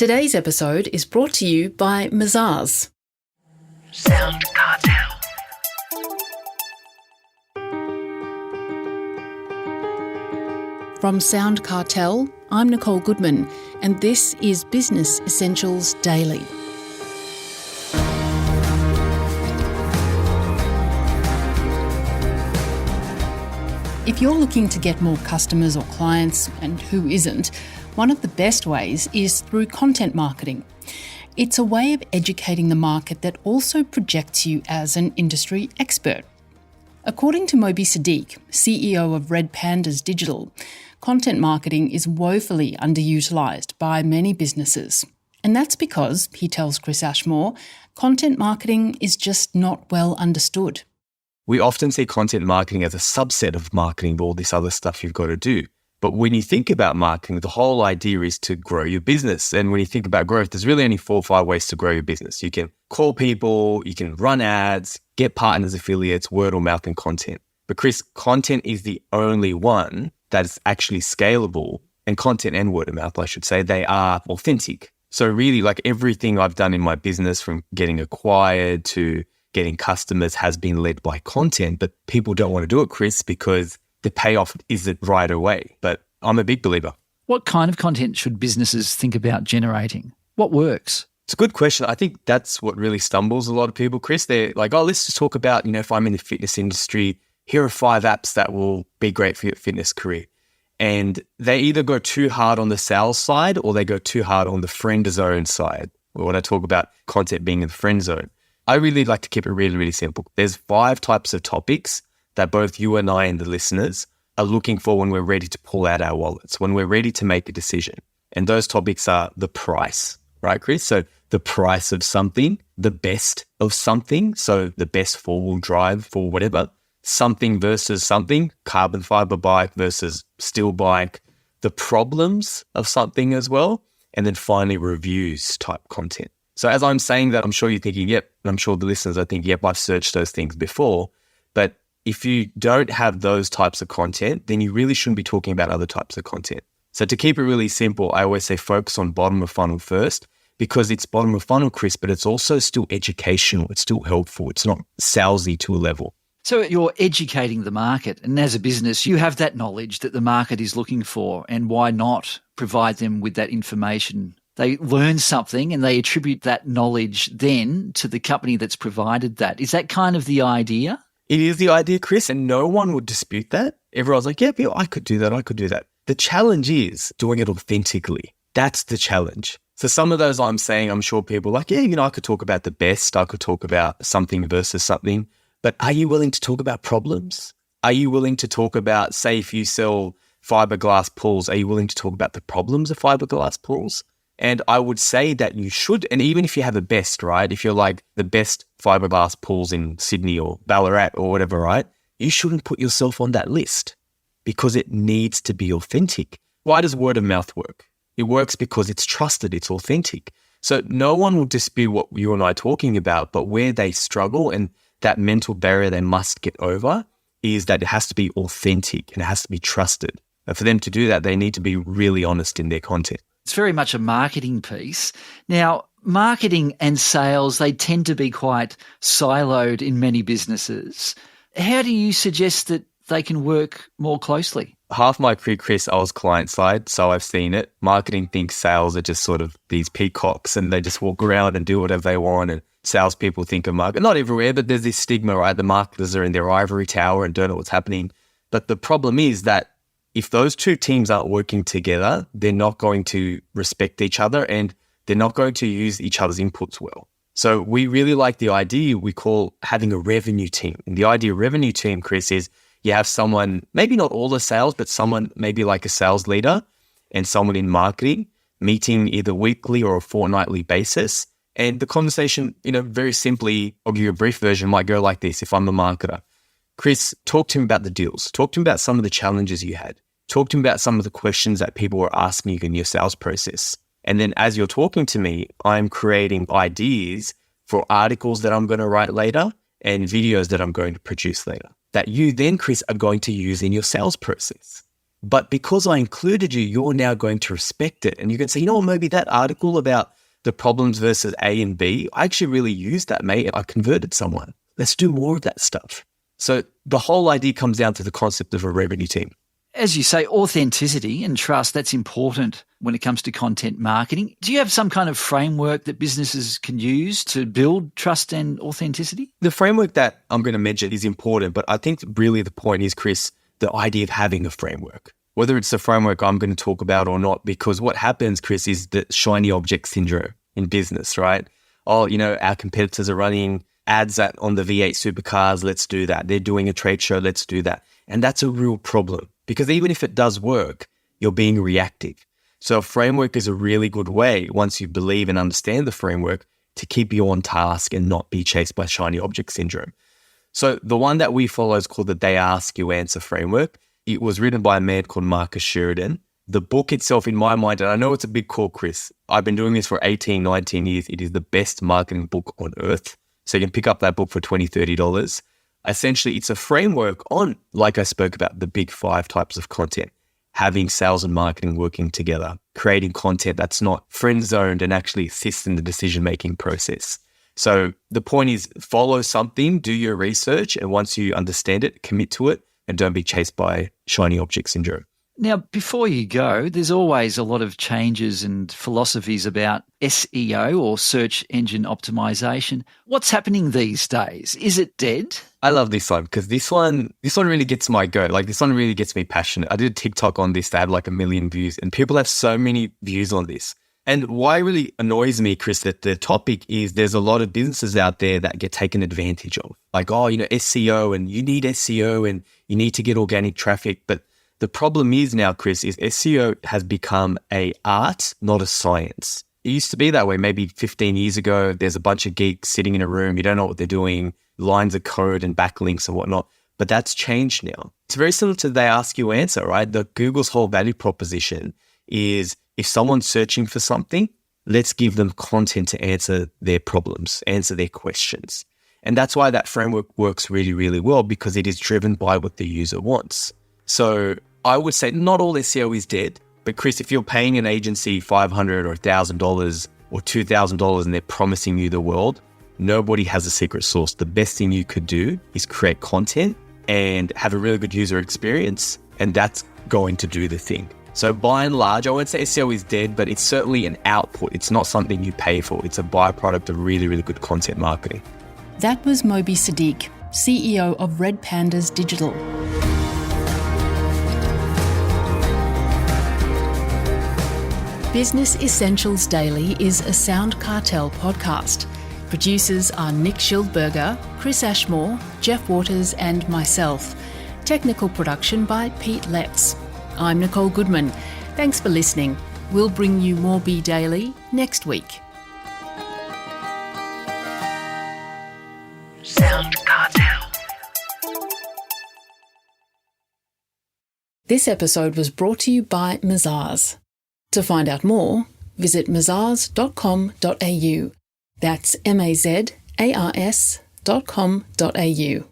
Today's episode is brought to you by Mazars. SoundCartel. From SoundCartel, I'm Nicole Goodman, and this is Business Essentials Daily. If you're looking to get more customers or clients, and who isn't, one of the best ways is through content marketing. It's a way of educating the market that also projects you as an industry expert. According to Moby Sadiq, CEO of Red Pandas Digital, content marketing is woefully underutilised by many businesses. And that's because, he tells Chris Ashmore, content marketing is just not well understood. We often see content marketing as a subset of marketing, all this other stuff you've got to do. But when you think about marketing, the whole idea is to grow your business. And when you think about growth, there's really only 4 or 5 ways to grow your business. You can call people, you can run ads, get partners, affiliates, word of mouth, and content. But Chris, content is the only one that's actually scalable. And content and word of mouth, I should say, they are authentic. So really, like everything I've done in my business, from getting acquired to getting customers, has been led by content. But people don't want to do it, Chris, because the payoff isn't right away. But I'm a big believer. What kind of content should businesses think about generating? What works? It's a good question. I think that's what really stumbles a lot of people, Chris. They're like, oh, let's just talk about, if I'm in the fitness industry, here are 5 apps that will be great for your fitness career. And they either go too hard on the sales side or they go too hard on the friend zone side. When I talk about content being in the friend zone, I really like to keep it really, really simple. There's 5 types of topics that both you and I and the listeners are looking for when we're ready to pull out our wallets, when we're ready to make a decision. And those topics are the price, right, Chris? So the price of something, the best of something, so the best 4-wheel drive for whatever, something versus something, carbon fiber bike versus steel bike, the problems of something as well, and then finally reviews type content. So as I'm saying that, I'm sure you're thinking, yep, and I'm sure the listeners are thinking, yep, I've searched those things before. But if you don't have those types of content, then you really shouldn't be talking about other types of content. So to keep it really simple, I always say focus on bottom of funnel first, because it's bottom of funnel, Chris, but it's also still educational. It's still helpful. It's not salesy to a level. So you're educating the market, and as a business, you have that knowledge that the market is looking for, and why not provide them with that information? They learn something and they attribute that knowledge then to the company that's provided that. Is that kind of the idea? It is the idea, Chris, and no one would dispute that. Everyone's like, yeah, I could do that. I could do that. The challenge is doing it authentically. That's the challenge. So some of those I'm saying, I'm sure people are like, yeah, I could talk about the best. I could talk about something versus something. But are you willing to talk about problems? Are you willing to talk about, say, if you sell fiberglass pools, are you willing to talk about the problems of fiberglass pools? And I would say that you should, and even if you have a best, right? If you're like the best fiberglass pools in Sydney or Ballarat or whatever, right? You shouldn't put yourself on that list because it needs to be authentic. Why does word of mouth work? It works because it's trusted, it's authentic. So no one will dispute what you and I are talking about, but where they struggle and that mental barrier they must get over is that it has to be authentic and it has to be trusted. And for them to do that, they need to be really honest in their content. It's very much a marketing piece. Now, marketing and sales, they tend to be quite siloed in many businesses. How do you suggest that they can work more closely? Half my career, Chris, I was client side, so I've seen it. Marketing thinks sales are just sort of these peacocks and they just walk around and do whatever they want, and salespeople think of market. Not everywhere, but there's this stigma, right? The marketers are in their ivory tower and don't know what's happening. But the problem is that if those two teams aren't working together, they're not going to respect each other and they're not going to use each other's inputs well. So we really like the idea we call having a revenue team. And the idea of revenue team, Chris, is you have someone, maybe not all the sales, but someone maybe like a sales leader and someone in marketing meeting either weekly or a fortnightly basis. And the conversation, very simply, I'll give you a brief version, might go like this if I'm a marketer. Chris, talk to him about the deals. Talk to him about some of the challenges you had. Talk to him about some of the questions that people were asking you in your sales process. And then as you're talking to me, I'm creating ideas for articles that I'm going to write later and videos that I'm going to produce later that you then, Chris, are going to use in your sales process. But because I included you, you're now going to respect it. And you can say, you know what, maybe that article about the problems versus A and B, I actually really used that, mate. I converted someone. Let's do more of that stuff. So the whole idea comes down to the concept of a revenue team. As you say, authenticity and trust, that's important when it comes to content marketing. Do you have some kind of framework that businesses can use to build trust and authenticity? The framework that I'm going to mention is important, but I think really the point is, Chris, the idea of having a framework, whether it's the framework I'm going to talk about or not, because what happens, Chris, is the shiny object syndrome in business, right? Oh, our competitors are running ads on the V8 supercars. Let's do that. They're doing a trade show. Let's do that. And that's a real problem because even if it does work, you're being reactive. So a framework is a really good way, once you believe and understand the framework, to keep you on task and not be chased by shiny object syndrome. So the one that we follow is called the They Ask You Answer framework. It was written by a man called Marcus Sheridan. The book itself, in my mind, and I know it's a big call, Chris, I've been doing this for 18, 19 years. It is the best marketing book on earth. So you can pick up that book for $20, $30. Essentially, it's a framework on, like I spoke about, the big 5 types of content, having sales and marketing working together, creating content that's not friend-zoned and actually assists in the decision-making process. So the point is, follow something, do your research, and once you understand it, commit to it, and don't be chased by shiny object syndrome. Now, before you go, there's always a lot of changes and philosophies about SEO or search engine optimization. What's happening these days? Is it dead? I love this one because this one really gets my goat. Like this one really gets me passionate. I did a TikTok on this that had like 1 million views and people have so many views on this. And why it really annoys me, Chris, that the topic is there's a lot of businesses out there that get taken advantage of. Like, SEO and you need SEO and you need to get organic traffic. But the problem is now, Chris, is SEO has become an art, not a science. It used to be that way maybe 15 years ago. There's a bunch of geeks sitting in a room. You don't know what they're doing, lines of code and backlinks and whatnot. But that's changed now. It's very similar to They Ask You Answer, right? Google's whole value proposition is if someone's searching for something, let's give them content to answer their problems, answer their questions. And that's why that framework works really, really well because it is driven by what the user wants. So I would say not all SEO is dead, but Chris, if you're paying an agency $500 or $1,000 or $2,000 and they're promising you the world, nobody has a secret sauce. The best thing you could do is create content and have a really good user experience, and that's going to do the thing. So by and large, I won't say SEO is dead, but it's certainly an output. It's not something you pay for. It's a byproduct of really, really good content marketing. That was Moby Sadiq, CEO of Red Pandas Digital. Business Essentials Daily is a SoundCartel podcast. Producers are Nick Schildberger, Chris Ashmore, Jeff Waters and myself. Technical production by Pete Letts. I'm Nicole Goodman. Thanks for listening. We'll bring you more Be Daily next week. SoundCartel. This episode was brought to you by Mazars. To find out more, visit mazars.com.au. That's mazars.com.au.